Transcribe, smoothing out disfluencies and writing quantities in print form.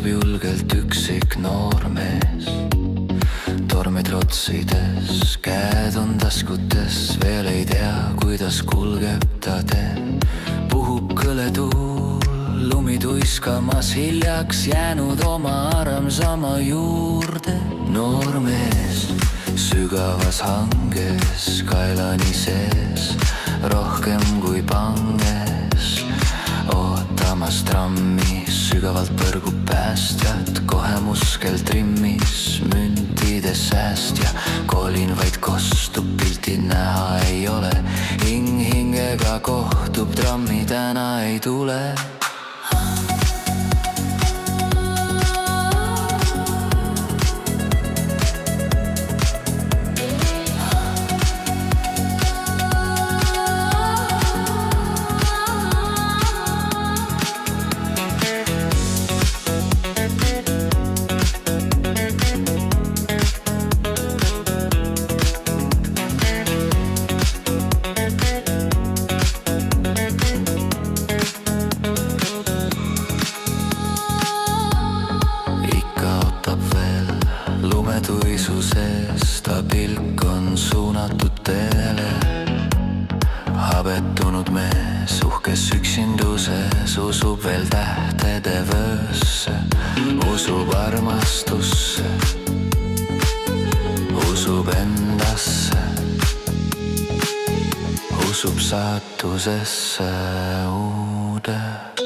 seiskab julgelt üksik noormees tormi trotsides, käed on taskutes, veel ei tea, kuidas kulgeb ta tee. Puhub kõletuul, lumi tuiskamas, hiljaks jäänud oma armsama juurde. Noormees sügavas hanges, kaelani sees, rohkem kui panges, ootamas trammi, sügavalt põrgub päästjat, kohe muskel trimmis, müntide säästja. Kolin vaid kostub, pilti näha ei ole, hing hingega kohtub, trammi täna ei tule. Tuisuses ta pilk on suunatud teele. Habetunud mees uhkes üksinduses usub veel tähtede vöösse, usub armastusse, usub endasse, usub saatusesse uude.